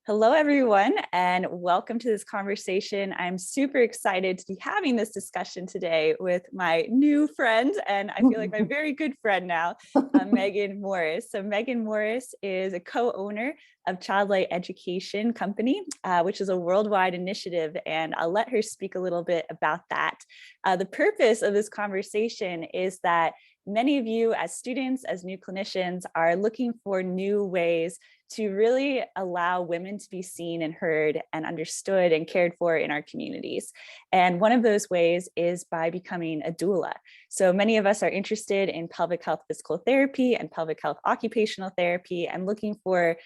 Hello, everyone, and welcome to this conversation. I'm super excited to be having this discussion today with my new friend, and I feel like my very good friend now, Megan Morris. So Megan Morris is a co-owner of Childlight Education Company, which is a worldwide initiative, and I'll let her speak a little bit about that. The purpose of this conversation is that many of you as students, as new clinicians, are looking for new ways to really allow women to be seen and heard and understood and cared for in our communities. And one of those ways is by becoming a doula. So many of us are interested in pelvic health physical therapy and pelvic health occupational therapy and looking for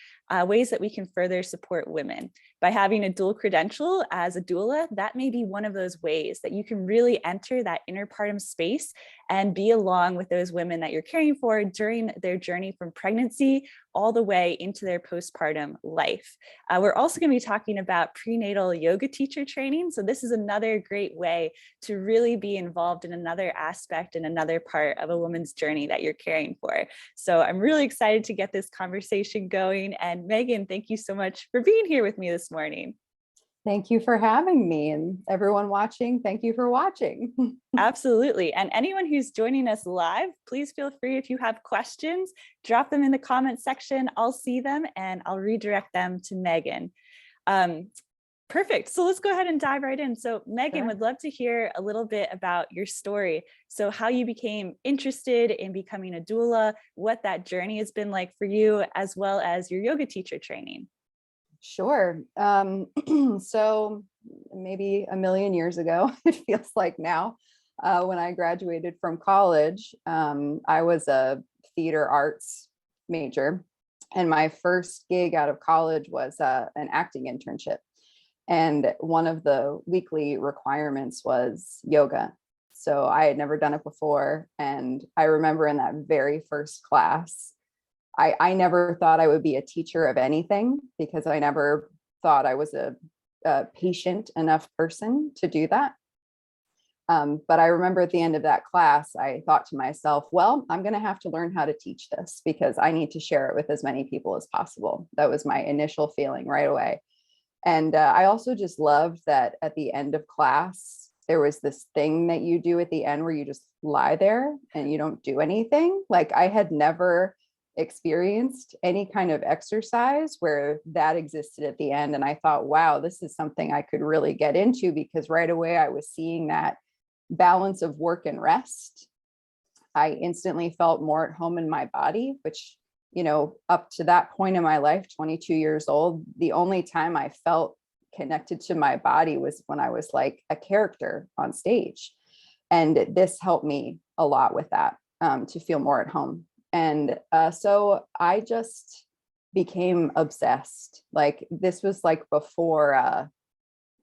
ways that we can further support women. By having a dual credential as a doula, that may be one of those ways that you can really enter that interpartum space and be along with those women that you're caring for during their journey from pregnancy all the way into their postpartum life. We're also going to be talking about prenatal yoga teacher training. So this is another great way to really be involved in another aspect and another part of a woman's journey that you're caring for. So I'm really excited to get this conversation going. And Megan, thank you so much for being here with me this morning. Thank you for having me, and everyone watching, thank you for watching. Absolutely. And anyone who's joining us live, please feel free, if you have questions, drop them in the comment section. I'll see them and I'll redirect them to Megan. Perfect. So let's go ahead and dive right in. So Megan, would love to hear a little bit about your story. So how you became interested in becoming a doula, what that journey has been like for you, as well as your yoga teacher training. Sure. So maybe a million years ago, it feels like now, when I graduated from college, I was a theater arts major. And my first gig out of college was an acting internship. And one of the weekly requirements was yoga. So I had never done it before. And I remember in that very first class, I never thought I would be a teacher of anything because I never thought I was a patient enough person to do that. But I remember at the end of that class, I thought to myself, well, I'm going to have to learn how to teach this because I need to share it with as many people as possible. That was my initial feeling right away. And I also just loved that at the end of class, there was this thing that you do at the end where you just lie there and you don't do anything. Like I had never experienced any kind of exercise where that existed at the end. And I thought, wow, this is something I could really get into because right away I was seeing that balance of work and rest. I instantly felt more at home in my body, which, you know, up to that point in my life, 22 years old, the only time I felt connected to my body was when I was like a character on stage. And this helped me a lot with that, to feel more at home. And so I just became obsessed. Like this was like before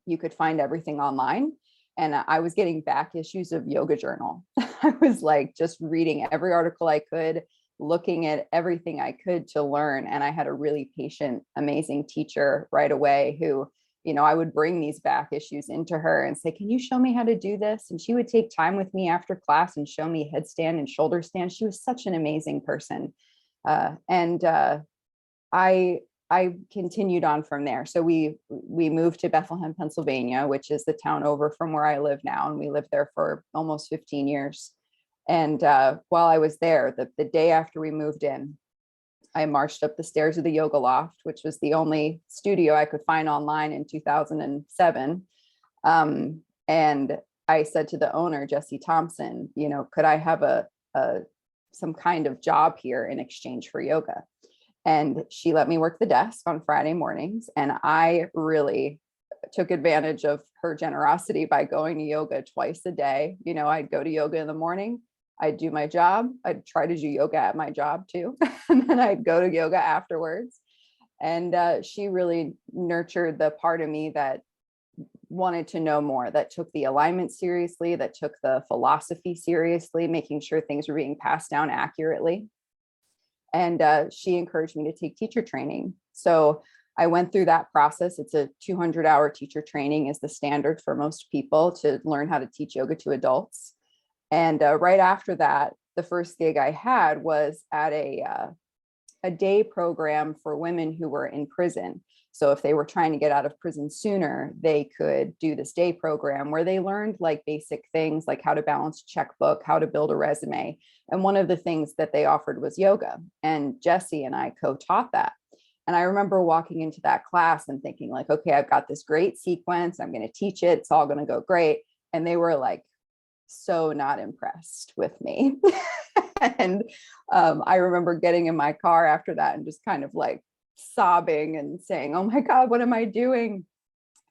you could find everything online. And I was getting back issues of Yoga Journal. I was like just reading every article I could, looking at everything I could to learn. And I had a really patient, amazing teacher right away who, you know, I would bring these back issues into her and say, can you show me how to do this? And she would take time with me after class and show me headstand and shoulder stand. She was such an amazing person. I continued on from there. So we moved to Bethlehem, Pennsylvania, which is the town over from where I live now. And we lived there for almost 15 years. And while I was there, the day after we moved in, I marched up the stairs of the yoga loft, which was the only studio I could find online in 2007. And I said to the owner, Jesse Thompson, you know, could I have some kind of job here in exchange for yoga? And she let me work the desk on Friday mornings. And I really took advantage of her generosity by going to yoga twice a day. You know, I'd go to yoga in the morning. I'd do my job. I'd try to do yoga at my job too. And then I'd go to yoga afterwards. And she really nurtured the part of me that wanted to know more, that took the alignment seriously, that took the philosophy seriously, making sure things were being passed down accurately. And she encouraged me to take teacher training. So I went through that process. It's a 200-hour teacher training is the standard for most people to learn how to teach yoga to adults. And right after that, the first gig I had was at a day program for women who were in prison. So if they were trying to get out of prison sooner, they could do this day program where they learned like basic things like how to balance a checkbook, how to build a resume. And one of the things that they offered was yoga. And Jesse and I co-taught that. And I remember walking into that class and thinking like, okay, I've got this great sequence. I'm going to teach it. It's all going to go great. And they were like, so not impressed with me. And I remember getting in my car after that and just kind of like sobbing and saying, oh my God, what am I doing?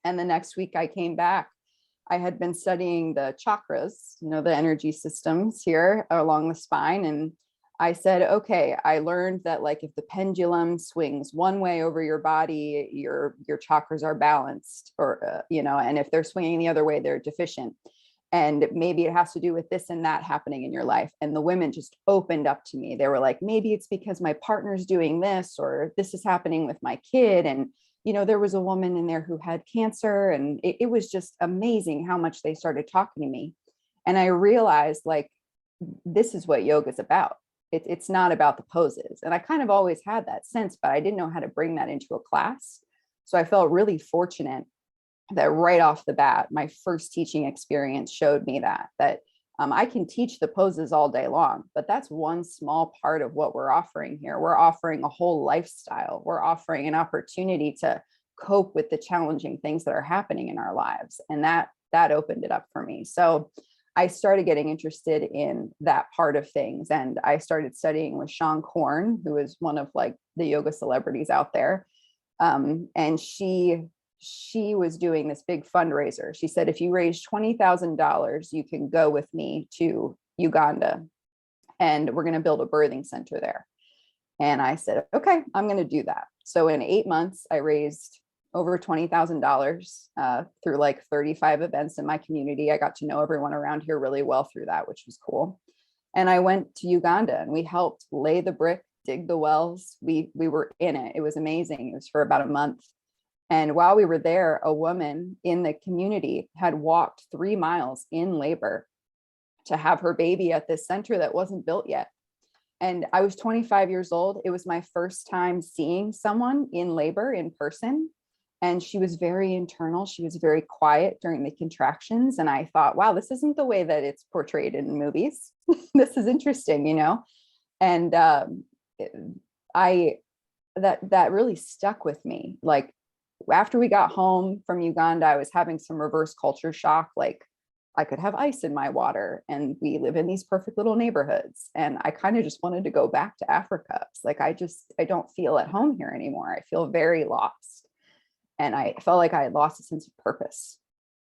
And the next week I came back. I had been studying the chakras, the energy systems here along the spine. And I said, okay, I learned that like if the pendulum swings one way over your body, your chakras are balanced, or, and if they're swinging the other way, they're deficient. And maybe it has to do with this and that happening in your life. And the women just opened up to me. They were like, maybe it's because my partner's doing this, or this is happening with my kid. And, there was a woman in there who had cancer, and it was just amazing how much they started talking to me. And I realized like, this is what yoga is about. It's not about the poses. And I kind of always had that sense, but I didn't know how to bring that into a class. So I felt really fortunate that right off the bat, my first teaching experience showed me that I can teach the poses all day long, but that's one small part of what we're offering here. We're offering a whole lifestyle. We're offering an opportunity to cope with the challenging things that are happening in our lives. And that opened it up for me. So I started getting interested in that part of things. And I started studying with Sean Korn, who is one of like the yoga celebrities out there. And she was doing this big fundraiser. She said, if you raise $20,000, you can go with me to Uganda and we're going to build a birthing center there. And I said, okay, I'm going to do that. So in 8 months, I raised over $20,000 through like 35 events in my community. I got to know everyone around here really well through that, which was cool. And I went to Uganda and we helped lay the brick, dig the wells. We were in it. It was amazing. It was for about a month. And while we were there, a woman in the community had walked 3 miles in labor to have her baby at this center that wasn't built yet. And I was 25 years old. It was my first time seeing someone in labor in person. And she was very internal. She was very quiet during the contractions. And I thought, wow, this isn't the way that it's portrayed in movies. This is interesting, And that really stuck with me. Like after we got home from Uganda, I was having some reverse culture shock. Like I could have ice in my water and we live in these perfect little neighborhoods. And I kind of just wanted to go back to Africa. It's like, I don't feel at home here anymore. I feel very lost. And I felt like I had lost a sense of purpose.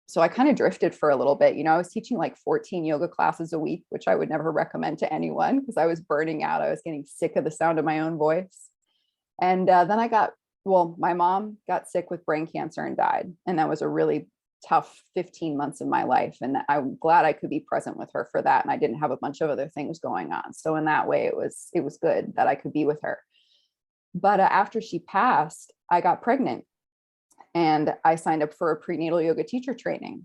So I kind of drifted for a little bit. I was teaching like 14 yoga classes a week, which I would never recommend to anyone because I was burning out. I was getting sick of the sound of my own voice. And then my mom got sick with brain cancer and died. And that was a really tough 15 months of my life. And I'm glad I could be present with her for that. And I didn't have a bunch of other things going on. So in that way, it was good that I could be with her. But after she passed, I got pregnant. And I signed up for a prenatal yoga teacher training.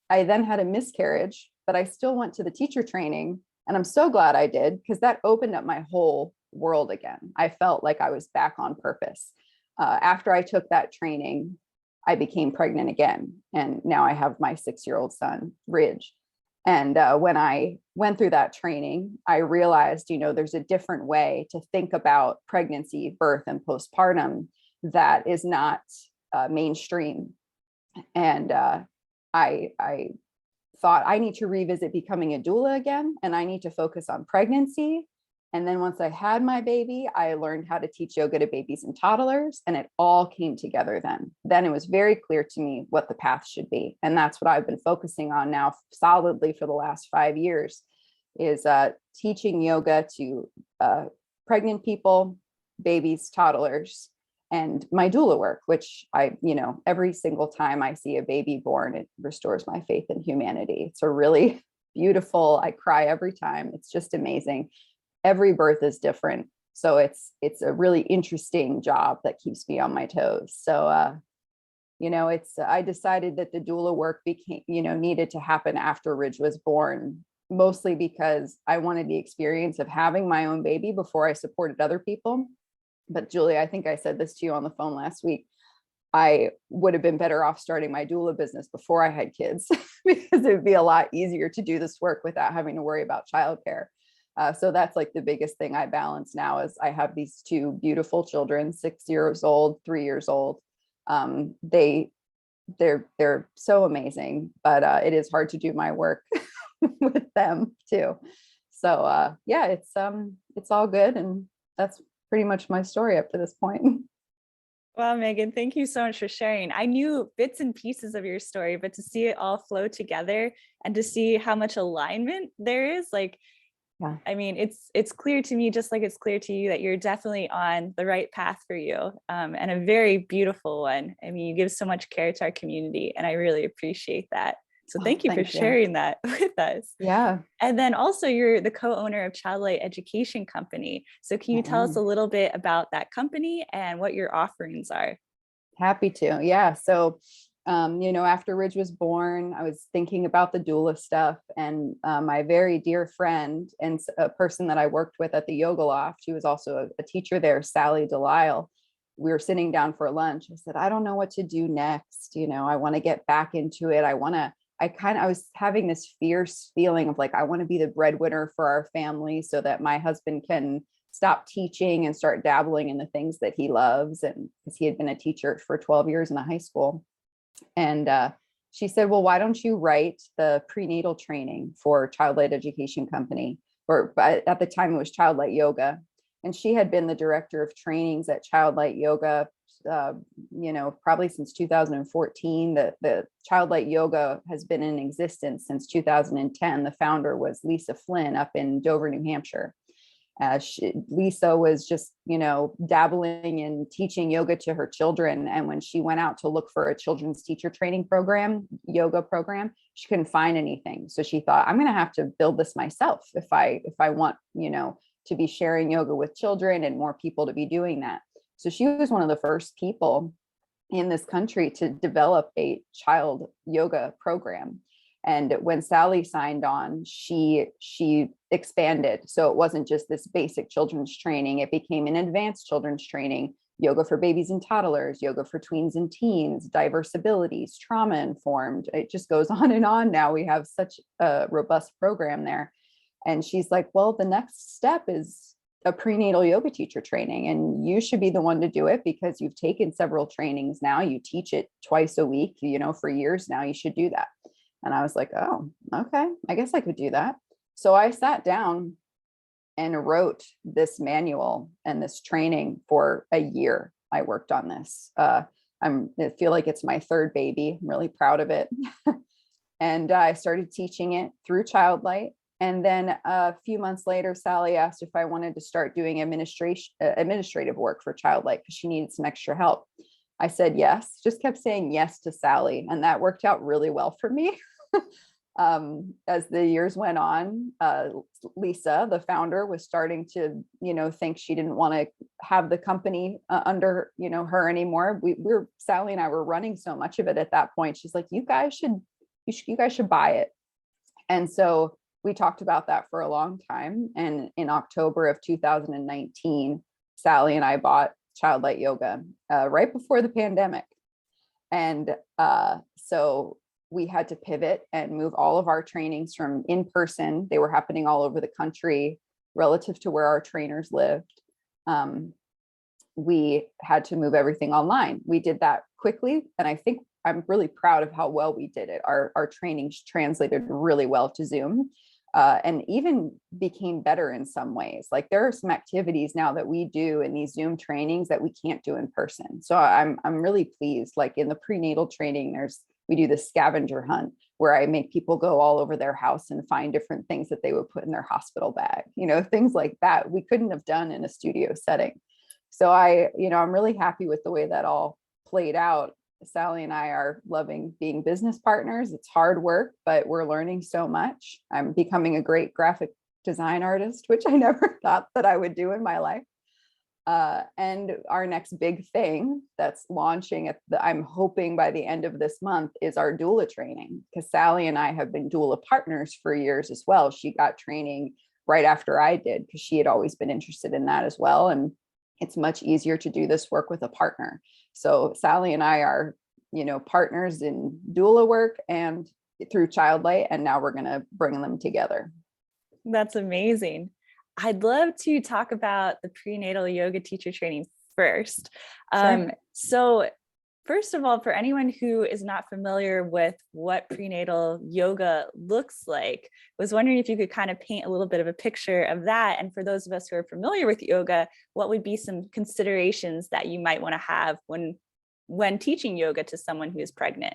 I then had a miscarriage, but I still went to the teacher training. And I'm so glad I did because that opened up my whole world again. I felt like I was back on purpose. After I took that training, I became pregnant again. And now I have my 6-year-old son, Ridge. And when I went through that training, I realized, there's a different way to think about pregnancy, birth, and postpartum that is not mainstream. And I thought I need to revisit becoming a doula again, and I need to focus on pregnancy. And then once I had my baby, I learned how to teach yoga to babies and toddlers, and it all came together then. Then it was very clear to me what the path should be. And that's what I've been focusing on now solidly for the last 5 years is teaching yoga to pregnant people, babies, toddlers, and my doula work, which every single time I see a baby born, it restores my faith in humanity. It's a really beautiful, I cry every time. It's just amazing. Every birth is different. So it's a really interesting job that keeps me on my toes. So, I decided that the doula work needed to happen after Ridge was born, mostly because I wanted the experience of having my own baby before I supported other people. But Julie, I think I said this to you on the phone last week. I would have been better off starting my doula business before I had kids because it would be a lot easier to do this work without having to worry about childcare. So that's like the biggest thing I balance now is I have these two beautiful children, 6 years old, 3 years old. They're so amazing, but it is hard to do my work with them too. So yeah, it's all good, and that's pretty much my story up to this point. Well, Megan, thank you so much for sharing. I knew bits and pieces of your story, but to see it all flow together and to see how much alignment there is, like, Yeah. I mean, it's clear to me, just like it's clear to you, that you're definitely on the right path for you, and a very beautiful one. I mean, you give so much care to our community, and I really appreciate that. So thank you for Thank you. sharing that with us. Yeah. And then also you're the co-owner of Childlight Education Company. So can you tell us a little bit about that company and what your offerings are? Happy to. Yeah. So, after Ridge was born, I was thinking about the doula stuff, and my very dear friend and a person that I worked with at the Yoga Loft, she was also a teacher there, Sally Delisle. We were sitting down for lunch. I said, I don't know what to do next. I want to get back into it. I was having this fierce feeling of like, I want to be the breadwinner for our family so that my husband can stop teaching and start dabbling in the things that he loves. And because he had been a teacher for 12 years in a high school. And she said, well, why don't you write the prenatal training for Childlight Education Company? Or at the time it was Childlight Yoga. And she had been the director of trainings at Childlight Yoga, probably since 2014. The Childlight Yoga has been in existence since 2010. The founder was Lisa Flynn up in Dover, New Hampshire. Lisa was just, dabbling in teaching yoga to her children. And when she went out to look for a children's teacher training program, yoga program, she couldn't find anything. So she thought, I'm going to have to build this myself if I want, to be sharing yoga with children and more people to be doing that. So she was one of the first people in this country to develop a child yoga program. And when Sally signed on, she expanded. So it wasn't just this basic children's training. It became an advanced children's training, yoga for babies and toddlers, yoga for tweens and teens, diverse abilities, trauma informed. It just goes on and on. Now we have such a robust program there. And she's like, well, the next step is a prenatal yoga teacher training, and you should be the one to do it because you've taken several trainings now. You teach it twice a week, for years now. You should do that. And I was like, oh, okay, I guess I could do that. So I sat down and wrote this manual and this training for a year. I worked on this. I feel like it's my third baby. I'm really proud of it. And I started teaching it through Childlight. And then a few months later, Sally asked if I wanted to start doing administrative work for Childlight because she needed some extra help. I said yes, just kept saying yes to Sally. And that worked out really well for me. As the years went on, Lisa, the founder, was starting to, think she didn't want to have the company under, her anymore. Sally and I were running so much of it at that point. She's like, you guys should buy it. And so we talked about that for a long time. And in October of 2019, Sally and I bought Childlight Yoga right before the pandemic. And so we had to pivot and move all of our trainings from in person. They were happening all over the country relative to where our trainers lived. We had to move everything online. We did that quickly. And I think I'm really proud of how well we did it. Our trainings translated really well to Zoom. And even became better in some ways. Like there are some activities now that we do in these Zoom trainings that we can't do in person. So I'm really pleased. Like in the prenatal training, we do the scavenger hunt where I make people go all over their house and find different things that they would put in their hospital bag, things like that we couldn't have done in a studio setting. So I'm really happy with the way that all played out. Sally and I are loving being business partners. It's hard work, but we're learning so much. I'm becoming a great graphic design artist, which I never thought that I would do in my life. And our next big thing that's launching I'm hoping by the end of this month is our doula training, because Sally and I have been doula partners for years as well. She got training right after I did because she had always been interested in that as well. And it's much easier to do this work with a partner. So Sally and I are, partners in doula work and through Childlight, and now we're going to bring them together. That's amazing. I'd love to talk about the prenatal yoga teacher training first. Sure. So first of all, for anyone who is not familiar with what prenatal yoga looks like, I was wondering if you could kind of paint a little bit of a picture of that. And for those of us who are familiar with yoga, what would be some considerations that you might want to have when teaching yoga to someone who is pregnant?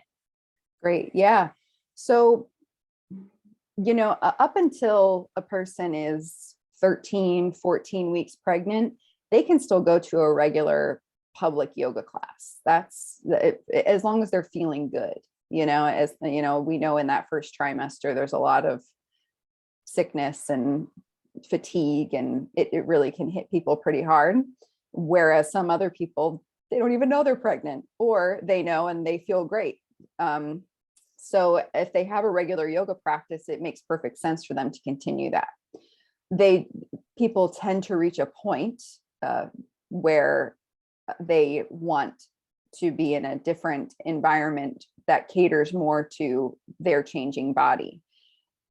Great. Yeah. So, up until a person is 13, 14 weeks pregnant, they can still go to a regular public yoga class. That's as long as they're feeling good, as we know in that first trimester, there's a lot of sickness and fatigue, and it really can hit people pretty hard. Whereas some other people, they don't even know they're pregnant, or they know and they feel great. So if they have a regular yoga practice, it makes perfect sense for them to continue that. People tend to reach a point where they want to be in a different environment that caters more to their changing body.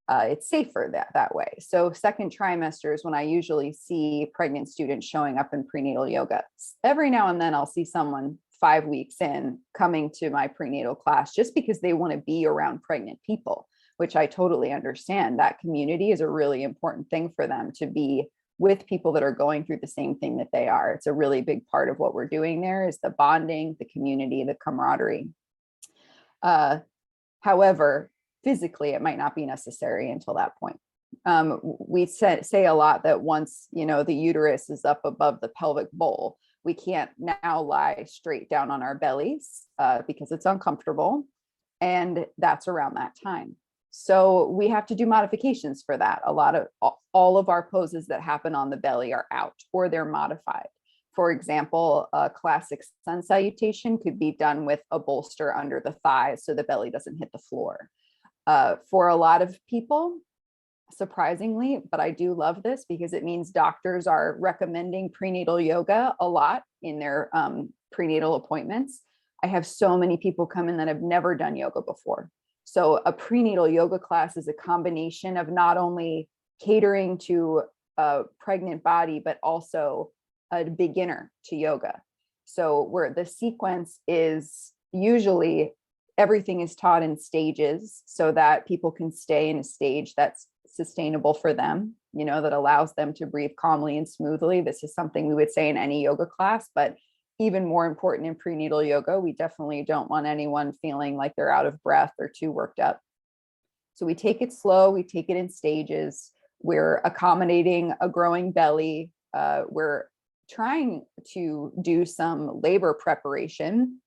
It's safer that way. So second trimester is when I usually see pregnant students showing up in prenatal yoga. Every now and then I'll see someone 5 weeks in coming to my prenatal class just because they want to be around pregnant people, which I totally understand. That community is a really important thing for them, to be with people that are going through the same thing that they are. It's a really big part of what we're doing there, is the bonding, the community, the camaraderie. However, physically, it might not be necessary until that point. We say a lot that once, the uterus is up above the pelvic bowl, we can't now lie straight down on our bellies because it's uncomfortable. And that's around that time. So we have to do modifications for that. All of our poses that happen on the belly are out, or they're modified. For example, a classic sun salutation could be done with a bolster under the thighs so the belly doesn't hit the floor. For a lot of people, surprisingly, but I do love this because it means doctors are recommending prenatal yoga a lot in their prenatal appointments. I have so many people come in that have never done yoga before. So a prenatal yoga class is a combination of not only catering to a pregnant body, but also a beginner to yoga. So where the sequence is usually everything is taught in stages so that people can stay in a stage that's sustainable for them, that allows them to breathe calmly and smoothly. This is something we would say in any yoga class, but even more important in prenatal yoga, we definitely don't want anyone feeling like they're out of breath or too worked up. So we take it slow, we take it in stages. We're accommodating a growing belly. We're trying to do some labor preparation.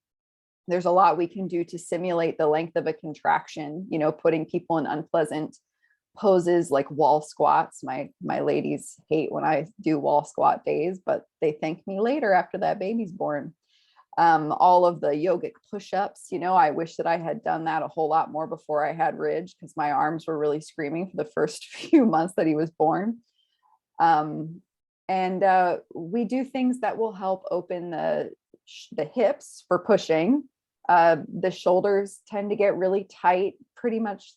There's a lot we can do to simulate the length of a contraction, putting people in unpleasant poses like wall squats. My ladies hate when I do wall squat days, but they thank me later after that baby's born. All of the yogic push-ups, I wish that I had done that a whole lot more before I had Ridge, because my arms were really screaming for the first few months that he was born. And we do things that will help open the hips for pushing. The shoulders tend to get really tight pretty much,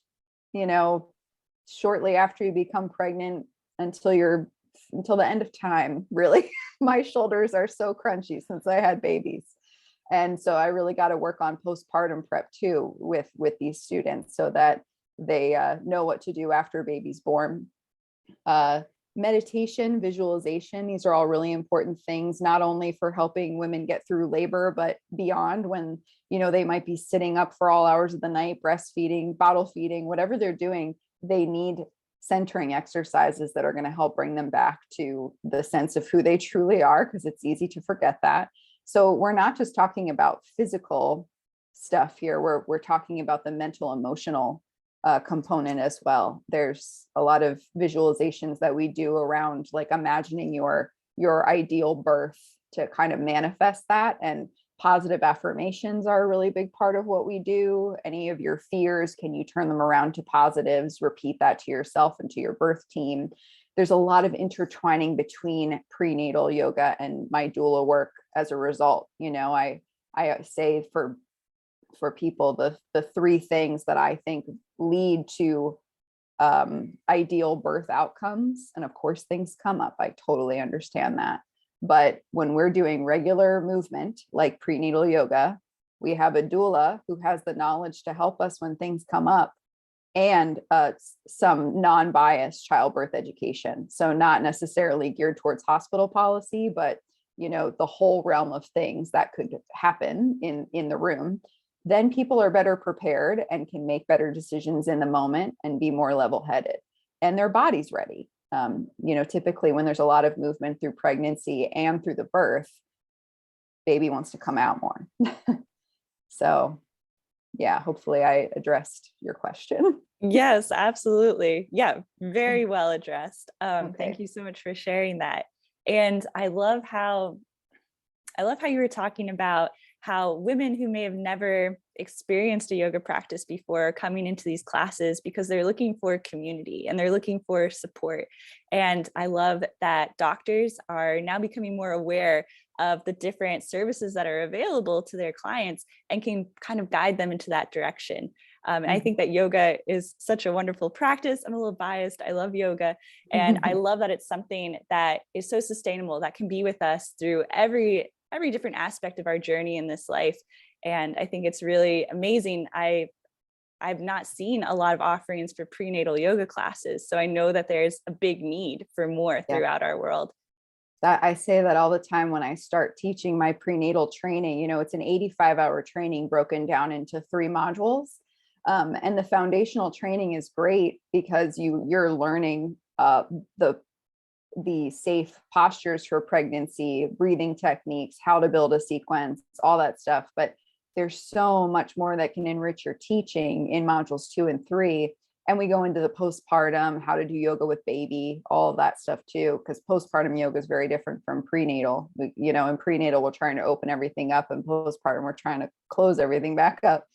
shortly after you become pregnant until the end of time, really. My shoulders are so crunchy since I had babies. And so I really got to work on postpartum prep too with these students so that they know what to do after baby's born. Meditation, visualization, these are all really important things, not only for helping women get through labor, but beyond, when, they might be sitting up for all hours of the night, breastfeeding, bottle feeding, whatever they're doing. They need centering exercises that are going to help bring them back to the sense of who they truly are, because it's easy to forget that. So we're not just talking about physical stuff here. We're talking about the mental, emotional component as well. There's a lot of visualizations that we do around, like, imagining your ideal birth to kind of manifest that. And positive affirmations are a really big part of what we do. Any of your fears, can you turn them around to positives? Repeat that to yourself and to your birth team. there's a lot of intertwining between prenatal yoga and my doula work as a result. I say for people, the three things that I think lead to ideal birth outcomes. And of course, things come up. I totally understand that. But when we're doing regular movement like prenatal yoga, we have a doula who has the knowledge to help us when things come up, and some non-biased childbirth education. So not necessarily geared towards hospital policy, but the whole realm of things that could happen in the room. Then people are better prepared and can make better decisions in the moment and be more level-headed, and their body's ready. Typically when there's a lot of movement through pregnancy and through the birth, baby wants to come out more. So yeah, hopefully I addressed your question. Yes, absolutely. Yeah, very well addressed. Okay. Thank you so much for sharing that. And I love how you were talking about how women who may have never experienced a yoga practice before are coming into these classes because they're looking for community and they're looking for support. And I love that doctors are now becoming more aware of the different services that are available to their clients and can kind of guide them into that direction. And I think that yoga is such a wonderful practice. I'm a little biased. I love yoga. And I love that it's something that is so sustainable, that can be with us through every different aspect of our journey in this life. And I think it's really amazing. I've not seen a lot of offerings for prenatal yoga classes. So I know that there's a big need for more throughout our world. That I say that all the time when I start teaching my prenatal training. It's an 85-hour training broken down into 3 modules. And the foundational training is great because you're learning the safe postures for pregnancy, breathing techniques, how to build a sequence, all that stuff. But there's so much more that can enrich your teaching in modules 2 and 3. And we go into the postpartum, how to do yoga with baby, all of that stuff too, because postpartum yoga is very different from prenatal. In prenatal, we're trying to open everything up, and postpartum, we're trying to close everything back up.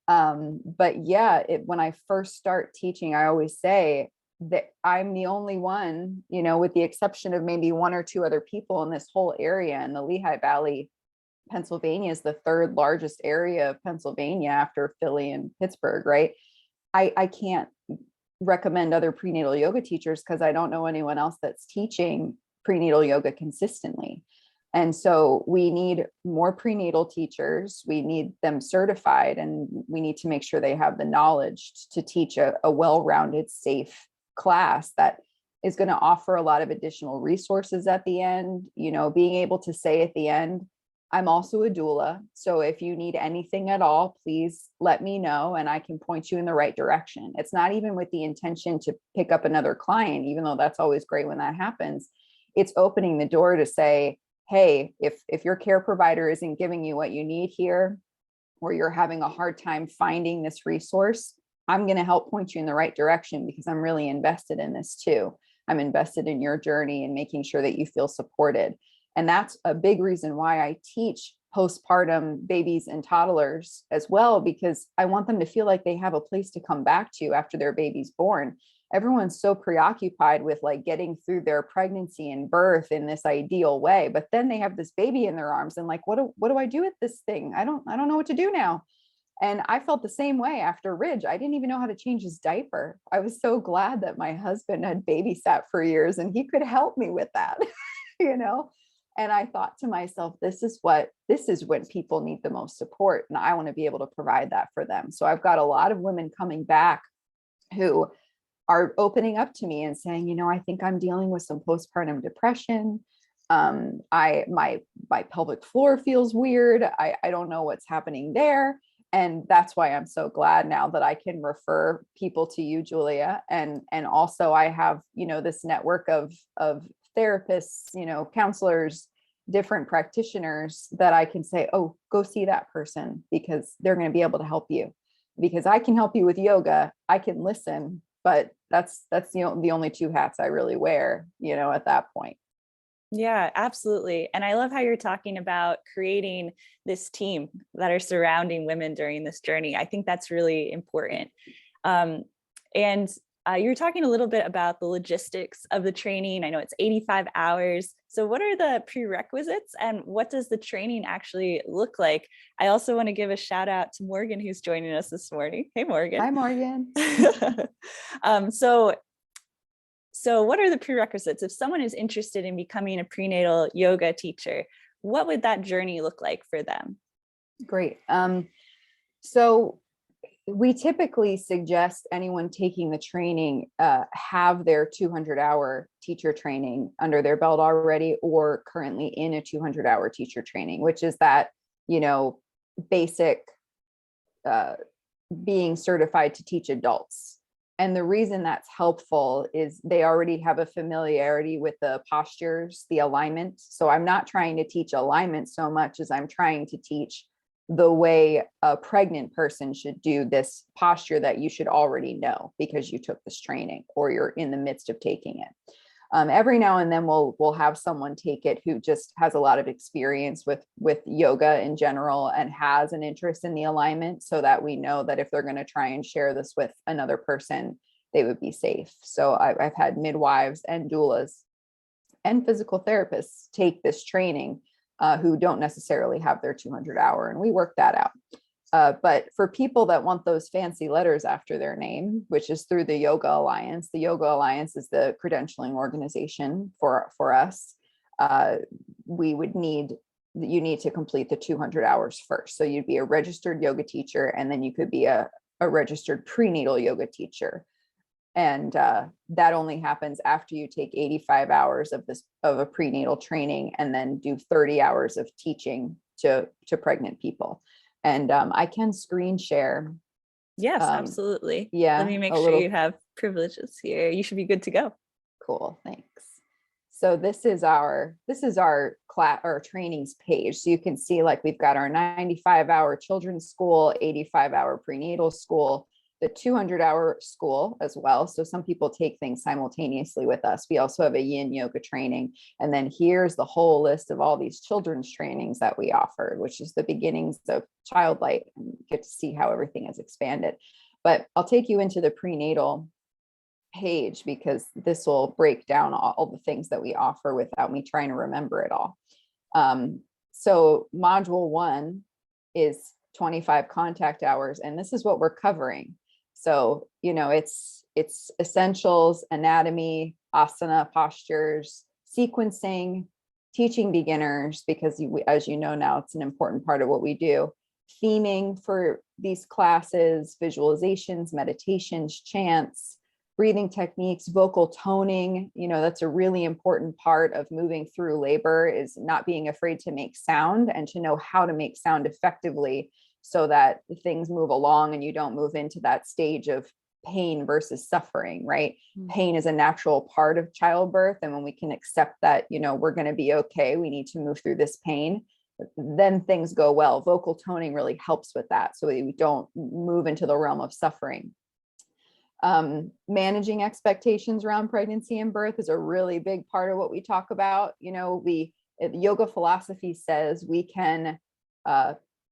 But yeah, when I first start teaching, I always say that I'm the only one, with the exception of maybe 1 or 2 other people in this whole area. And the Lehigh Valley, Pennsylvania is the 3rd largest area of Pennsylvania after Philly and Pittsburgh, right? I can't recommend other prenatal yoga teachers because I don't know anyone else that's teaching prenatal yoga consistently. And so we need more prenatal teachers. We need them certified, and we need to make sure they have the knowledge to teach a well-rounded, safe class that is going to offer a lot of additional resources at the end. Being able to say at the end, I'm also a doula. So if you need anything at all, please let me know and I can point you in the right direction. It's not even with the intention to pick up another client, even though that's always great when that happens. It's opening the door to say, hey, if your care provider isn't giving you what you need here, or you're having a hard time finding this resource, I'm going to help point you in the right direction because I'm really invested in this too. I'm invested in your journey and making sure that you feel supported. And that's a big reason why I teach postpartum babies and toddlers as well, because I want them to feel like they have a place to come back to after their baby's born. Everyone's so preoccupied with like getting through their pregnancy and birth in this ideal way, but then they have this baby in their arms and like, what do I do with this thing? I don't know what to do now. And I felt the same way after Ridge. I didn't even know how to change his diaper. I was so glad that my husband had babysat for years and he could help me with that, And I thought to myself, this is when people need the most support. And I want to be able to provide that for them. So I've got a lot of women coming back who are opening up to me and saying, I think I'm dealing with some postpartum depression. My pelvic floor feels weird. I don't know what's happening there. And that's why I'm so glad now that I can refer people to you, Julia. And also I have, this network of therapists, counselors, different practitioners that I can say, oh, go see that person because they're going to be able to help you. Because I can help you with yoga, I can listen, but that's the only 2 hats I really wear, at that point. Yeah, absolutely. And I love how you're talking about creating this team that are surrounding women during this journey. I think that's really important. And You were talking a little bit about the logistics of the training. I know it's 85 hours. So what are the prerequisites and what does the training actually look like? I also want to give a shout out to Morgan, who's joining us this morning. Hey, Morgan. Hi, Morgan. So what are the prerequisites? If someone is interested in becoming a prenatal yoga teacher, what would that journey look like for them? Great. So we typically suggest anyone taking the training have their 200-hour teacher training under their belt already, or currently in a 200-hour teacher training, which is that, basic being certified to teach adults. And the reason that's helpful is they already have a familiarity with the postures, the alignment. So I'm not trying to teach alignment so much as I'm trying to teach the way a pregnant person should do this posture that you should already know because you took this training or you're in the midst of taking it. Every now and then we'll have someone take it who just has a lot of experience with yoga in general and has an interest in the alignment, so that we know that if they're going to try and share this with another person, they would be safe. So I've had midwives and doulas and physical therapists take this training who don't necessarily have their 200-hour, and we work that out. But for people that want those fancy letters after their name, which is through the Yoga Alliance is the credentialing organization for us. You need to complete the 200 hours first. So you'd be a registered yoga teacher, and then you could be a registered prenatal yoga teacher. And that only happens after you take 85 hours of a prenatal training and then do 30 hours of teaching to pregnant people. And I can screen share. Yes, absolutely. Yeah. Let me make sure you have privileges here. You should be good to go. Cool. Thanks. So this is our class or trainings page. So you can see, like, we've got our 95-hour children's school, 85-hour prenatal school, the 200-hour school as well. So some people take things simultaneously with us. We also have a yin yoga training. And then here's the whole list of all these children's trainings that we offer, which is the beginnings of Childlight, and you get to see how everything has expanded. But I'll take you into the prenatal page because this will break down all the things that we offer without me trying to remember it all. So module 1 is 25 contact hours, and this is what we're covering. So, it's essentials, anatomy, asana, postures, sequencing, teaching beginners, because as you know now, it's an important part of what we do. Theming for these classes, visualizations, meditations, chants, breathing techniques, vocal toning. That's a really important part of moving through labor, is not being afraid to make sound and to know how to make sound effectively, so that things move along and you don't move into that stage of pain versus suffering, right? Mm-hmm. Pain is a natural part of childbirth. And when we can accept that, we're going to be okay, we need to move through this pain, then things go well. Vocal toning really helps with that, so we don't move into the realm of suffering. Managing expectations around pregnancy and birth is a really big part of what we talk about. Yoga philosophy says we can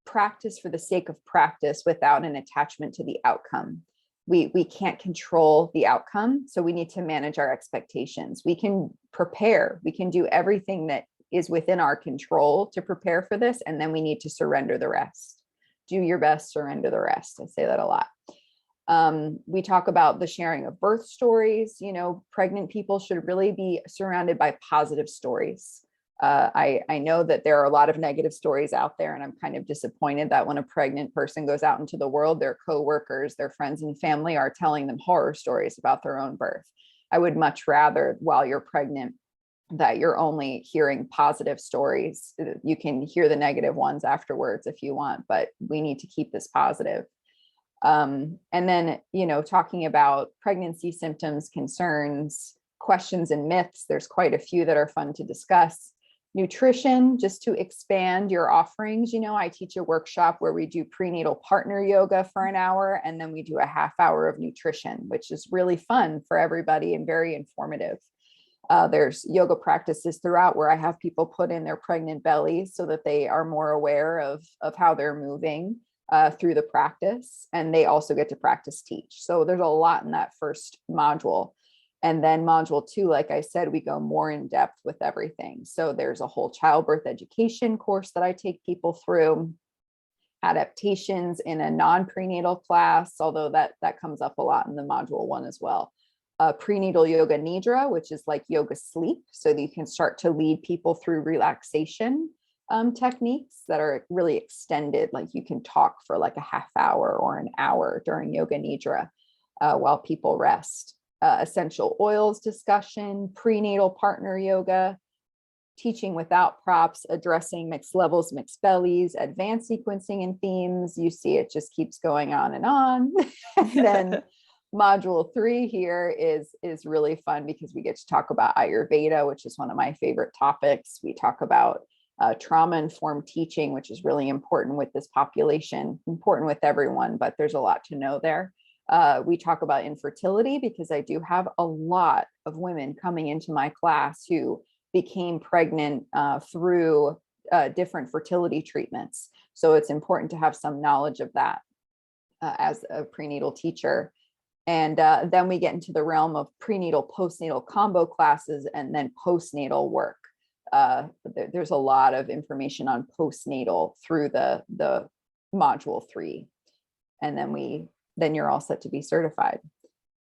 practice for the sake of practice without an attachment to the outcome. We can't control the outcome, so we need to manage our expectations. We can prepare, we can do everything that is within our control to prepare for this, and then we need to surrender the rest. Do your best, surrender the rest. I say that a lot. We talk about the sharing of birth stories. Pregnant people should really be surrounded by positive stories. I know that there are a lot of negative stories out there, and I'm kind of disappointed that when a pregnant person goes out into the world, their coworkers, their friends and family are telling them horror stories about their own birth. I would much rather, while you're pregnant, that you're only hearing positive stories. You can hear the negative ones afterwards if you want, but we need to keep this positive. And then, talking about pregnancy symptoms, concerns, questions, and myths. There's quite a few that are fun to discuss. Nutrition, just to expand your offerings. I teach a workshop where we do prenatal partner yoga for an hour, and then we do a half hour of nutrition, which is really fun for everybody and very informative. There's yoga practices throughout where I have people put in their pregnant bellies so that they are more aware of how they're moving. through the practice, and they also get to practice teach. So there's a lot in that first module. And then module 2, like I said, we go more in depth with everything. So there's a whole childbirth education course that I take people through, adaptations in a non-prenatal class, although that comes up a lot in the module 1 as well. Prenatal yoga nidra, which is like yoga sleep, so that you can start to lead people through relaxation techniques that are really extended. Like you can talk for like a half hour or an hour during yoga nidra while people rest. Essential oils discussion, prenatal partner yoga, teaching without props, addressing mixed levels, mixed bellies, advanced sequencing and themes. You see, it just keeps going on and on. And then module 3 here is really fun because we get to talk about Ayurveda, which is one of my favorite topics. We talk about trauma-informed teaching, which is really important with this population, important with everyone, but there's a lot to know there. We talk about infertility because I do have a lot of women coming into my class who became pregnant through different fertility treatments. So it's important to have some knowledge of that as a prenatal teacher. And then we get into the realm of prenatal, postnatal combo classes, and then postnatal work. There's a lot of information on postnatal through the module 3. And then you're all set to be certified.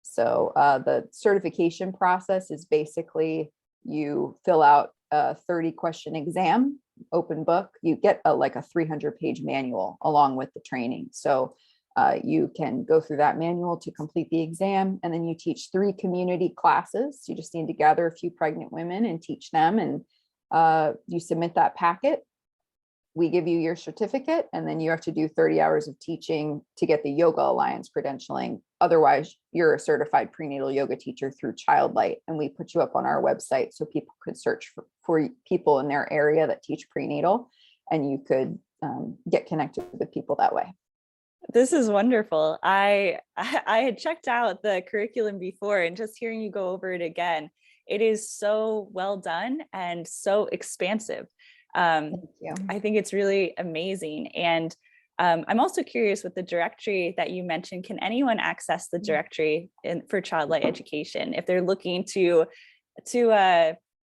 So the certification process is basically you fill out a 30-question exam, open book. You get like a 300-page manual along with the training. So you can go through that manual to complete the exam, and then you teach 3 community classes. You just need to gather a few pregnant women and teach them, and you submit that packet. We give you your certificate, and then you have to do 30 hours of teaching to get the Yoga Alliance credentialing. Otherwise, you're a certified prenatal yoga teacher through Childlight, and we put you up on our website so people could search for people in their area that teach prenatal, and you could get connected with people that way. This is wonderful. I had checked out the curriculum before, and just hearing you go over it again, it is so well done and so expansive. Thank you. I think it's really amazing. And I'm also curious with the directory that you mentioned, can anyone access the directory for Childlight education if they're looking to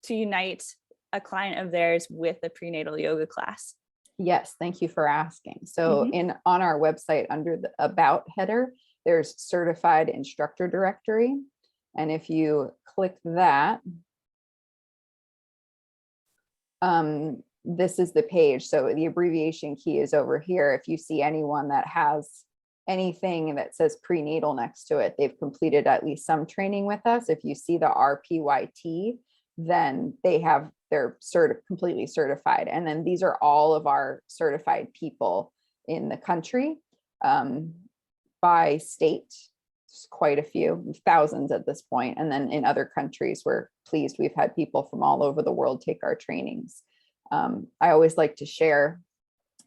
unite a client of theirs with a prenatal yoga class? Yes, thank you for asking. So on our website, under the About header, there's Certified Instructor Directory. And if you click that, this is the page. So the abbreviation key is over here. If you see anyone that has anything that says prenatal next to it, they've completed at least some training with us. If you see the RPYT, then they're completely certified. And then these are all of our certified people in the country by state. There's quite a few, thousands at this point. And then in other countries, we're pleased. We've had people from all over the world take our trainings. I always like to share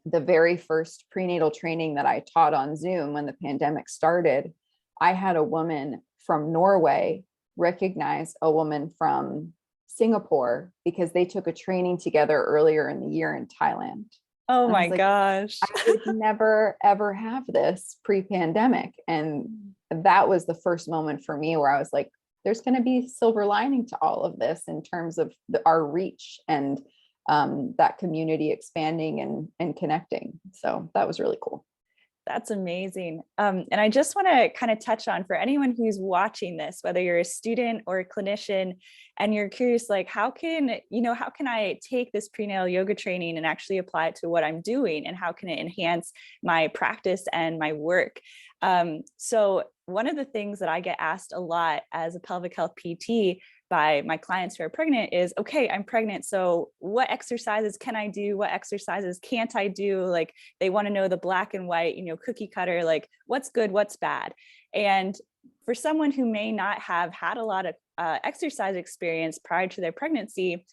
the very first prenatal training that I taught on Zoom when the pandemic started. I had a woman from Norway recognize a woman from Singapore because they took a training together earlier in the year in Thailand. Oh my gosh. I would never, ever have this pre-pandemic. And that was the first moment for me where I was like, there's going to be silver lining to all of this in terms of our reach and that community expanding and connecting. So that was really cool. That's amazing. And I just want to kind of touch on, for anyone who's watching this, whether you're a student or a clinician, and you're curious, like, how can I take this prenatal yoga training and actually apply it to what I'm doing? And how can it enhance my practice and my work? So one of the things that I get asked a lot as a pelvic health PT by my clients who are pregnant is, okay, I'm pregnant, so what exercises can I do? What exercises can't I do? Like, they want to know the black and white, cookie cutter, like what's good, what's bad. And for someone who may not have had a lot of exercise experience prior to their pregnancy,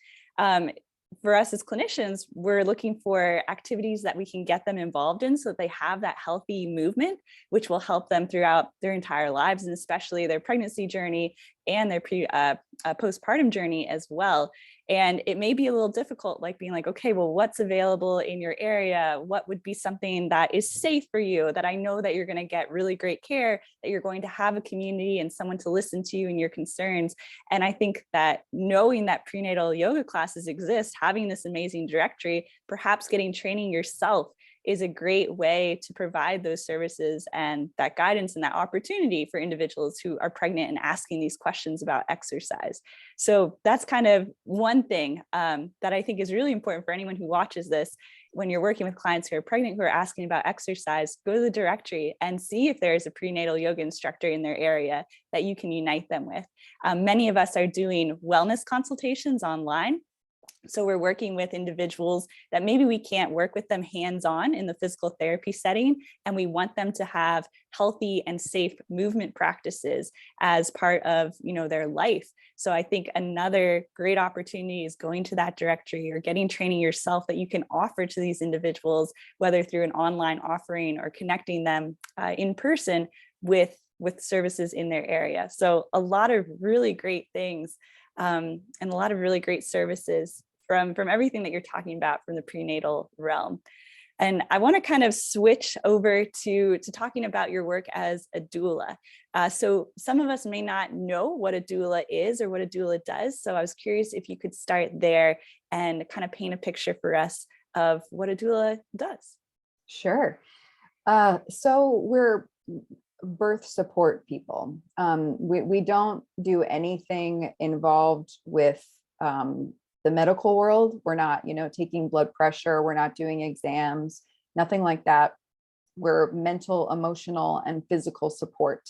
for us as clinicians, we're looking for activities that we can get them involved in so that they have that healthy movement, which will help them throughout their entire lives, and especially their pregnancy journey and their postpartum journey as well. And it may be a little difficult, like being like, okay, well, what's available in your area? What would be something that is safe for you, that I know that you're going to get really great care, that you're going to have a community and someone to listen to you and your concerns. And I think that knowing that prenatal yoga classes exist, having this amazing directory, perhaps getting training yourself is a great way to provide those services and that guidance and that opportunity for individuals who are pregnant and asking these questions about exercise. So that's kind of one thing that I think is really important for anyone who watches this. When you're working with clients who are pregnant, who are asking about exercise, go to the directory and see if there is a prenatal yoga instructor in their area that you can unite them with. Many of us are doing wellness consultations online. So we're working with individuals that maybe we can't work with them hands-on in the physical therapy setting, and we want them to have healthy and safe movement practices as part of, their life. So I think another great opportunity is going to that directory or getting training yourself that you can offer to these individuals, whether through an online offering or connecting them in person with services in their area. So a lot of really great things and a lot of really great services from everything that you're talking about from the prenatal realm. And I want to kind of switch over to talking about your work as a doula. So some of us may not know what a doula is or what a doula does. So I was curious if you could start there and kind of paint a picture for us of what a doula does. Sure. So we're birth support people. We don't do anything involved with the medical world. We're not, taking blood pressure. We're not doing exams, nothing like that. We're mental, emotional, and physical support.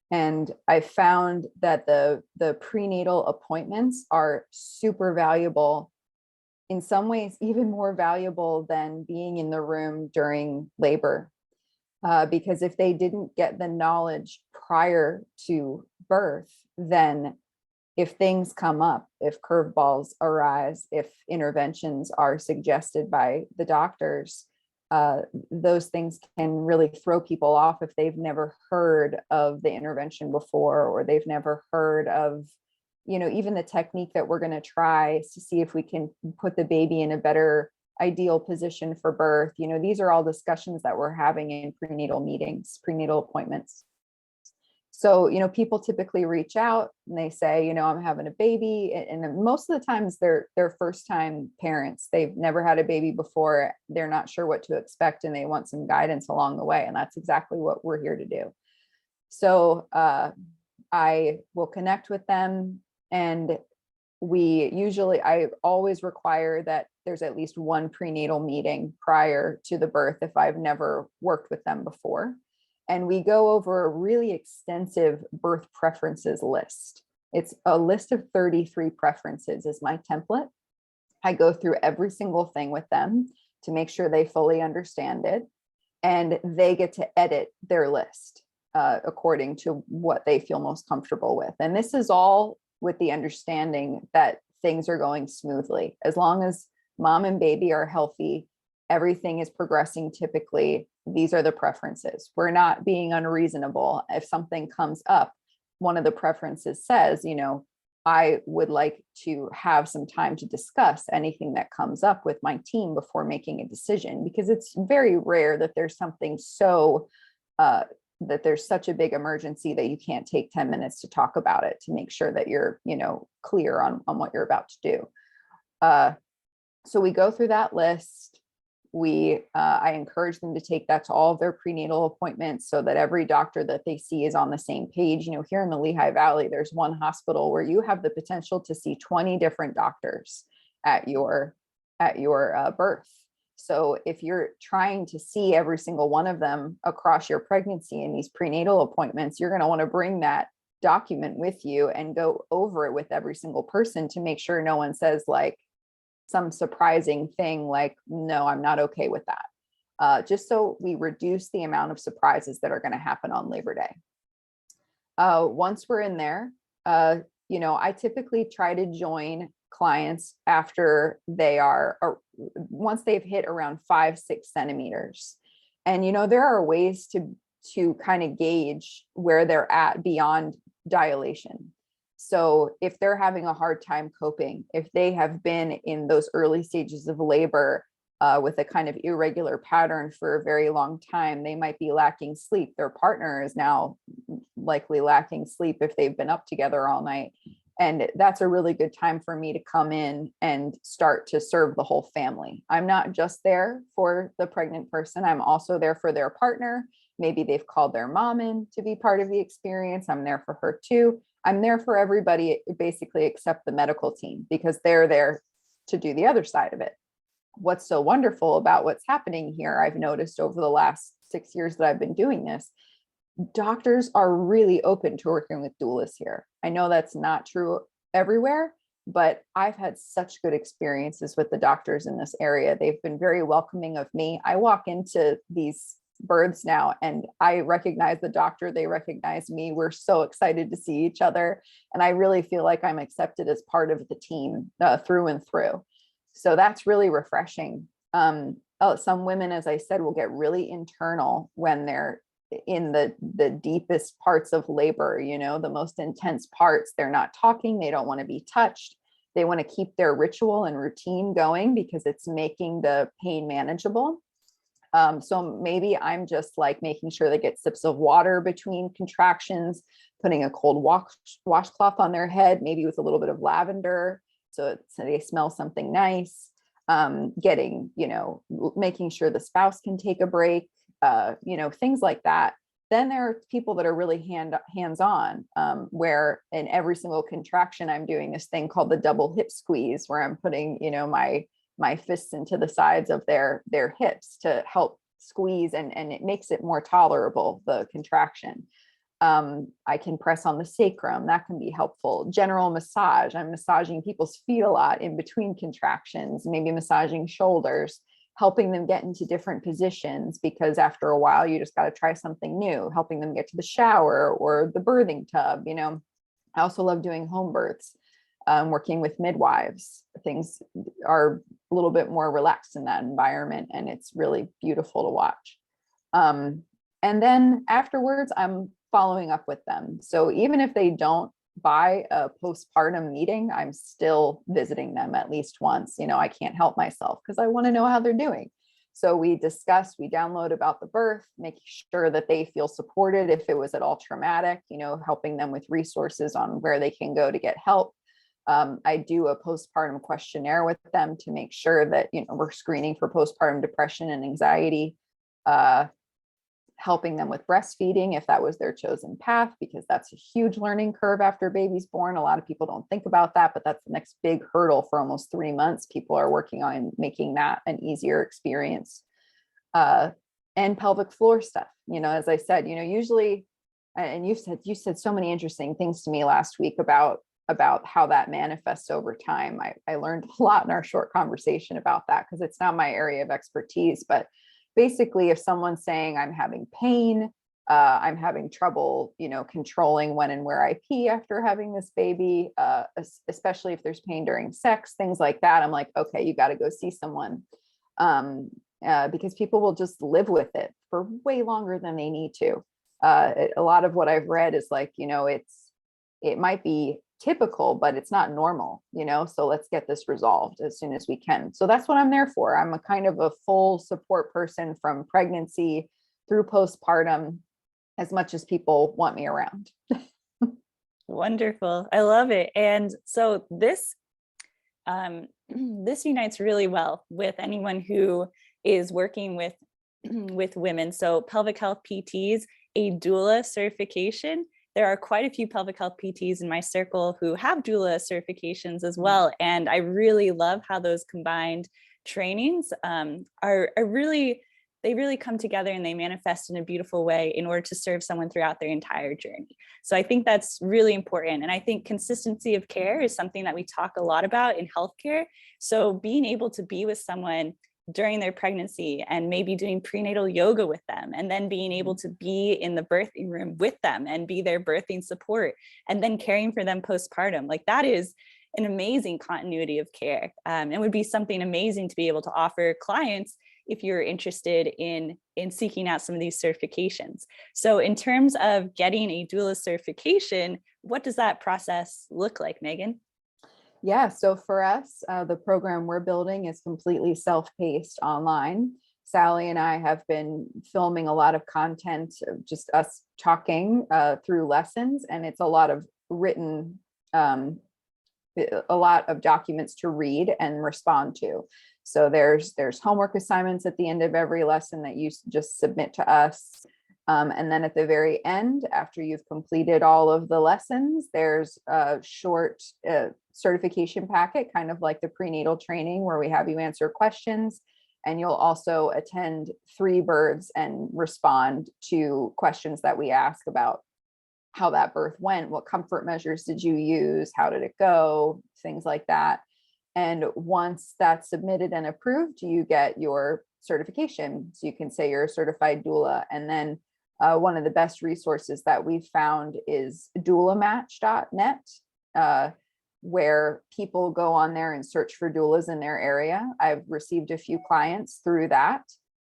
And I found that the prenatal appointments are super valuable, in some ways, even more valuable than being in the room during labor. Because if they didn't get the knowledge prior to birth, then if things come up, if curveballs arise, if interventions are suggested by the doctors, those things can really throw people off if they've never heard of the intervention before, or they've never heard of, even the technique that we're going to try to see if we can put the baby in a better ideal position for birth. These are all discussions that we're having in prenatal meetings, prenatal appointments. So, people typically reach out and they say, I'm having a baby. And most of the times they're first time parents. They've never had a baby before. They're not sure what to expect and they want some guidance along the way. And that's exactly what we're here to do. So I will connect with them, and I always require that there's at least one prenatal meeting prior to the birth if I've never worked with them before. And we go over a really extensive birth preferences list. It's a list of 33 preferences is my template. I go through every single thing with them to make sure they fully understand it. And they get to edit their list according to what they feel most comfortable with. And this is all with the understanding that things are going smoothly. As long as mom and baby are healthy, everything is progressing typically. These are the preferences. We're not being unreasonable. If something comes up, one of the preferences says, I would like to have some time to discuss anything that comes up with my team before making a decision, because it's very rare that there's something so that there's such a big emergency that you can't take 10 minutes to talk about it to make sure that you're, clear on what you're about to do. So we go through that list. I encourage them to take that to all of their prenatal appointments so that every doctor that they see is on the same page. Here in the Lehigh Valley, there's one hospital where you have the potential to see 20 different doctors at your birth. So if you're trying to see every single one of them across your pregnancy in these prenatal appointments, you're going to want to bring that document with you and go over it with every single person to make sure no one says like some surprising thing like, no, I'm not okay with that. Just so we reduce the amount of surprises that are going to happen on Labor Day. Once we're in there, I typically try to join clients after once they've hit around 5-6 centimeters. And, there are ways to kind of gauge where they're at beyond dilation. So if they're having a hard time coping, if they have been in those early stages of labor with a kind of irregular pattern for a very long time, they might be lacking sleep. Their partner is now likely lacking sleep if they've been up together all night. And that's a really good time for me to come in and start to serve the whole family. I'm not just there for the pregnant person. I'm also there for their partner. Maybe they've called their mom in to be part of the experience. I'm there for her too. I'm there for everybody, basically, except the medical team, because they're there to do the other side of it. What's so wonderful about what's happening here, I've noticed over the last 6 years that I've been doing this, doctors are really open to working with doulas here. I know that's not true everywhere, but I've had such good experiences with the doctors in this area. They've been very welcoming of me. I walk into these births now and I recognize the doctor, they recognize me. We're so excited to see each other. And I really feel like I'm accepted as part of the team through and through. So that's really refreshing. Some women, as I said, will get really internal when they're in the deepest parts of labor, the most intense parts. They're not talking. They don't want to be touched. They want to keep their ritual and routine going because it's making the pain manageable. So maybe I'm just like making sure they get sips of water between contractions, putting a cold washcloth on their head, maybe with a little bit of lavender, so they smell something nice. Making sure the spouse can take a break, things like that. Then there are people that are really hands-on, where in every single contraction, I'm doing this thing called the double hip squeeze, where I'm putting, my fists into the sides of their hips to help squeeze, and it makes it more tolerable, the contraction. I can press on the sacrum. That can be helpful. General massage. I'm massaging people's feet a lot in between contractions, maybe massaging shoulders, helping them get into different positions, because after a while, you just got to try something new, helping them get to the shower or the birthing tub. I also love doing home births, working with midwives. Things are a little bit more relaxed in that environment, and it's really beautiful to watch. And then afterwards, I'm following up with them. So even if they don't buy a postpartum meeting, I'm still visiting them at least once. I can't help myself because I want to know how they're doing. So we download about the birth, making sure that they feel supported if it was at all traumatic, helping them with resources on where they can go to get help. I do a postpartum questionnaire with them to make sure that, we're screening for postpartum depression and anxiety, helping them with breastfeeding if that was their chosen path, because that's a huge learning curve after baby's born. A lot of people don't think about that, but that's the next big hurdle for almost 3 months. People are working on making that an easier experience. And pelvic floor stuff, as I said, usually, and you said so many interesting things to me last week about how that manifests over time. I learned a lot in our short conversation about that, because it's not my area of expertise, but basically, if someone's saying I'm having pain, I'm having trouble, controlling when and where I pee after having this baby, especially if there's pain during sex, things like that, I'm like, okay, you got to go see someone, because people will just live with it for way longer than they need to. A lot of what I've read is like, it might be typical, but it's not normal, so let's get this resolved as soon as we can. So that's what I'm there for. I'm a kind of a full support person from pregnancy through postpartum, as much as people want me around. Wonderful. I love it. And so this unites really well with anyone who is working with women. So pelvic health PTs, a doula certification. There are quite a few pelvic health PTs in my circle who have doula certifications as well. And I really love how those combined trainings they really come together and they manifest in a beautiful way in order to serve someone throughout their entire journey. So I think that's really important. And I think consistency of care is something that we talk a lot about in healthcare. So being able to be with someone during their pregnancy and maybe doing prenatal yoga with them, and then being able to be in the birthing room with them and be their birthing support, and then caring for them postpartum, like that is an amazing continuity of care. And would be something amazing to be able to offer clients, if you're interested in seeking out some of these certifications. So in terms of getting a doula certification, what does that process look like, Megan? Yeah, so for us, the program we're building is completely self-paced online. Sally and I have been filming a lot of content, just us talking through lessons, and it's a lot of written, a lot of documents to read and respond to. So there's homework assignments at the end of every lesson that you just submit to us. And then at the very end, after you've completed all of the lessons, there's a short certification packet, kind of like the prenatal training, where we have you answer questions. And you'll also attend 3 births and respond to questions that we ask about how that birth went, what comfort measures did you use, how did it go, things like that. And once that's submitted and approved, you get your certification. So you can say you're a certified doula. And then one of the best resources that we've found is doulamatch.net, where people go on there and search for doulas in their area. I've received a few clients through that.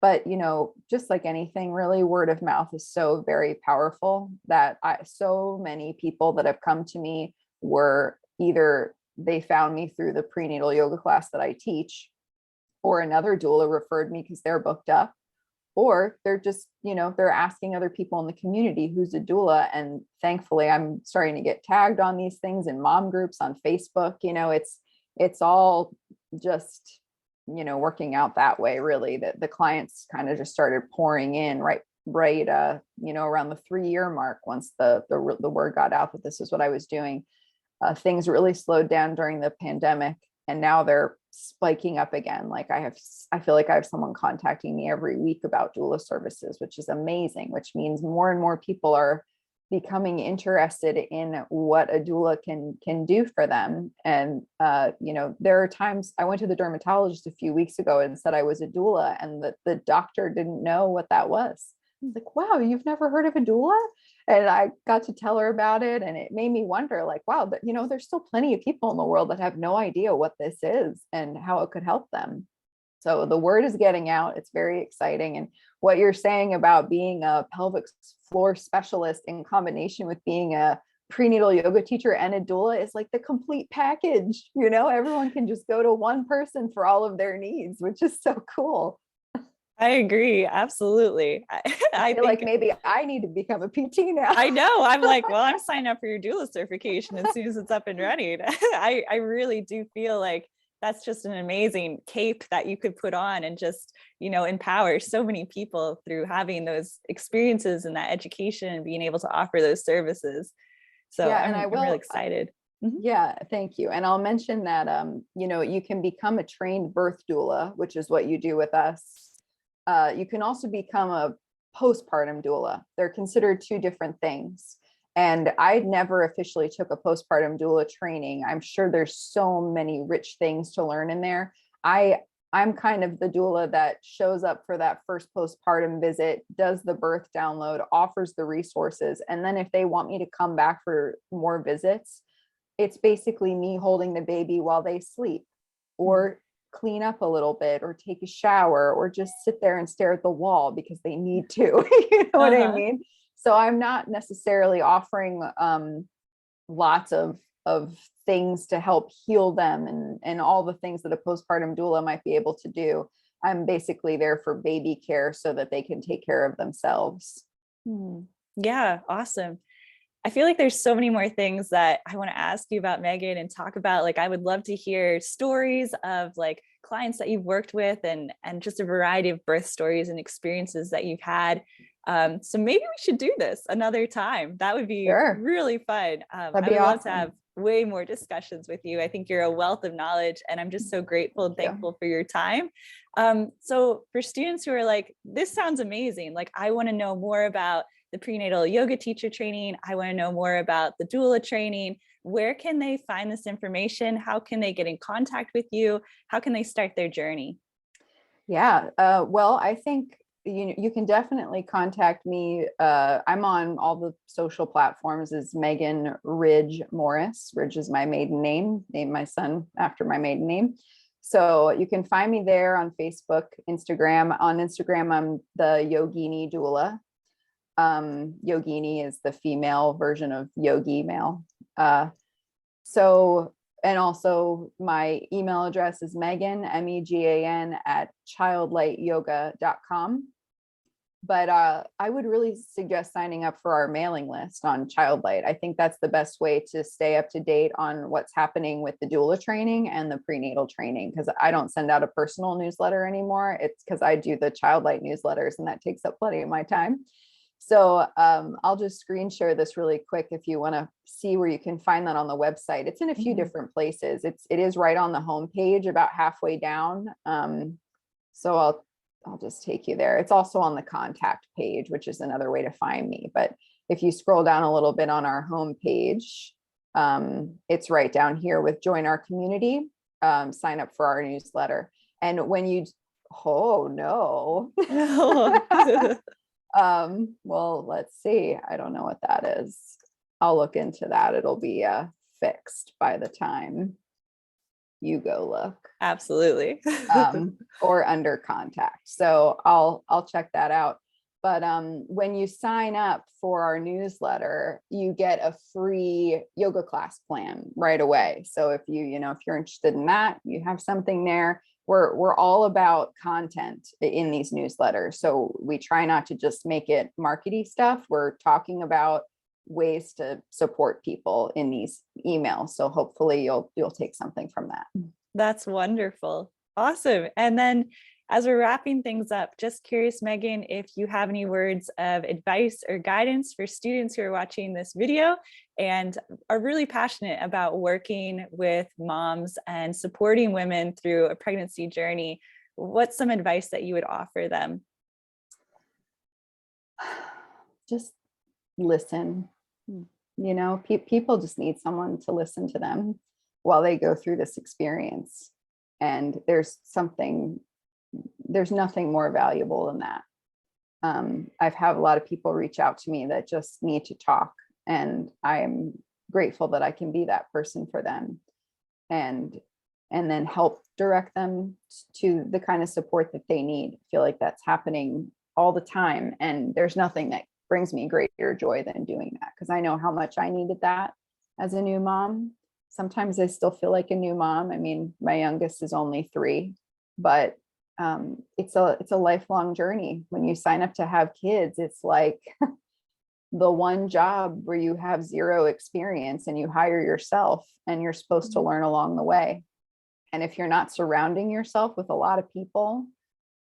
But, you know, just like anything, really, word of mouth is so very powerful that so many people that have come to me were either they found me through the prenatal yoga class that I teach, or another doula referred me because they're booked up, or they're just, you know, they're asking other people in the community who's a doula. And thankfully, I'm starting to get tagged on these things in mom groups on Facebook. You know, it's all just, you know, working out that way, really, that the clients kind of just started pouring in right, you know, around the 3-year mark. Once the word got out that this is what I was doing, things really slowed down during the pandemic, and now they're spiking up again. Like I feel like I have someone contacting me every week about doula services, which is amazing, which means more and more people are becoming interested in what a doula can do for them. And you know, there are times I went to the dermatologist a few weeks ago and said I was a doula, and the doctor didn't know what that was. I was like, wow, you've never heard of a doula? And I got to tell her about it, and it made me wonder, like, wow, but you know, there's still plenty of people in the world that have no idea what this is and how it could help them. So the word is getting out. It's very exciting. And what you're saying about being a pelvic floor specialist in combination with being a prenatal yoga teacher and a doula is like the complete package. You know, everyone can just go to one person for all of their needs, which is so cool. I agree. Absolutely. I feel like maybe I need to become a PT now. I know. I'm like, well, I'm signing up for your doula certification as soon as it's up and running. I really do feel like that's just an amazing cape that you could put on and just, you know, empower so many people through having those experiences and that education and being able to offer those services. So yeah, I'm really excited. Yeah, thank you. And I'll mention that, you know, you can become a trained birth doula, which is what you do with us. You can also become a postpartum doula. They're considered 2 different things. And I never officially took a postpartum doula training. I'm sure there's so many rich things to learn in there. I'm kind of the doula that shows up for that first postpartum visit, does the birth download, offers the resources. And then if they want me to come back for more visits, it's basically me holding the baby while they sleep, or clean up a little bit, or take a shower, or just sit there and stare at the wall because they need to. You know what I mean? So I'm not necessarily offering lots of things to help heal them and all the things that a postpartum doula might be able to do. I'm basically there for baby care so that they can take care of themselves. Yeah, awesome. I feel like there's so many more things that I want to ask you about, Megan, and talk about. Like, I would love to hear stories of like clients that you've worked with and just a variety of birth stories and experiences that you've had. So maybe we should do this another time. That would be really fun. I would love to have way more discussions with you. I think you're a wealth of knowledge, and I'm just so grateful and thankful for your time. So for students who are like, this sounds amazing, like I want to know more about the prenatal yoga teacher training, I want to know more about the doula training, where can they find this information? How can they get in contact with you? How can they start their journey? Yeah, well, I think you can definitely contact me. I'm on all the social platforms as Megan Ridge Morris. Ridge is my maiden name, named my son after my maiden name. So you can find me there on Facebook, Instagram. On Instagram, I'm the Yogini Doula. Yogini is the female version of yogi male. And also my email address is Megan, MEGAN at childlightyoga.com. But I would really suggest signing up for our mailing list on Childlight. I think that's the best way to stay up to date on what's happening with the doula training and the prenatal training, because I don't send out a personal newsletter anymore. It's because I do the Childlight newsletters, and that takes up plenty of my time. So I'll just screen share this really quick if you want to see where you can find that on the website. It's in a few different places. It is right on the homepage, about halfway down. So I'll just take you there. It's also on the contact page, which is another way to find me. But if you scroll down a little bit on our homepage, it's right down here with join our community, sign up for our newsletter. And when you, oh no. Well, let's see. I don't know what that is. I'll look into that. It'll be fixed by the time you go look. Absolutely. Or under contact. So I'll check that out. But when you sign up for our newsletter, you get a free yoga class plan right away. So if you're interested in that, you have something there. We're all about content in these newsletters. So we try not to just make it markety stuff. We're talking about ways to support people in these emails. So hopefully you'll take something from that. That's wonderful. Awesome. And then as we're wrapping things up, just curious, Megan, if you have any words of advice or guidance for students who are watching this video and are really passionate about working with moms and supporting women through a pregnancy journey, what's some advice that you would offer them? Just listen. People just need someone to listen to them while they go through this experience. And there's nothing more valuable than that. I've had a lot of people reach out to me that just need to talk, and I'm grateful that I can be that person for them, and then help direct them to the kind of support that they need. I feel like that's happening all the time, and there's nothing that brings me greater joy than doing that, because I know how much I needed that as a new mom. Sometimes I still feel like a new mom. I mean, my youngest is only 3, but it's a lifelong journey. When you sign up to have kids, it's like the one job where you have 0 experience and you hire yourself, and you're supposed to learn along the way. And if you're not surrounding yourself with a lot of people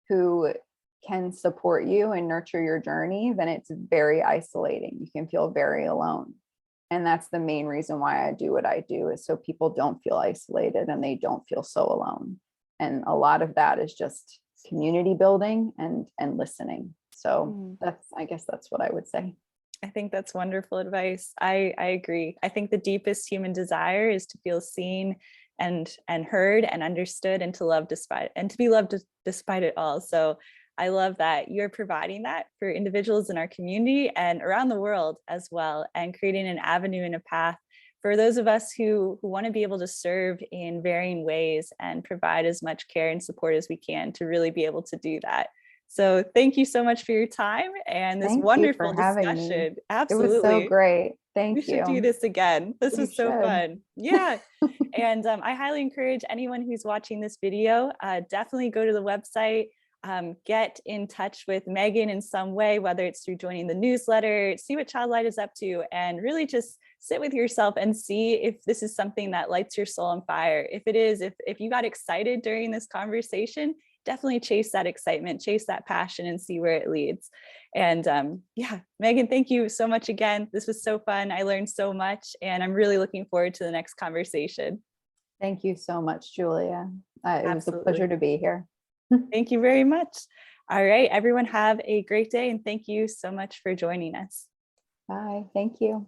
who can support you and nurture your journey, then it's very isolating. You can feel very alone. And that's the main reason why I do what I do, is so people don't feel isolated and they don't feel so alone. And a lot of that is just community building and listening. So I guess that's what I would say. I think that's wonderful advice. I agree. I think the deepest human desire is to feel seen and heard and understood, and to be loved despite it all. So I love that you're providing that for individuals in our community and around the world as well, and creating an avenue and a path for those of us who want to be able to serve in varying ways and provide as much care and support as we can to really be able to do that. So thank you so much for your time and this wonderful discussion. Absolutely. It was so great. Thank you. We should do this again. This was so fun. Yeah. And I highly encourage anyone who's watching this video, definitely go to the website, get in touch with Megan in some way, whether it's through joining the newsletter, see what Childlight is up to, and really just sit with yourself and see if this is something that lights your soul on fire. If it is, if you got excited during this conversation, definitely chase that excitement, chase that passion, and see where it leads. And yeah, Megan, thank you so much again. This was so fun. I learned so much, and I'm really looking forward to the next conversation. Thank you so much, Julia. It was a pleasure to be here. Thank you very much. All right, everyone, have a great day, and thank you so much for joining us. Bye. Thank you.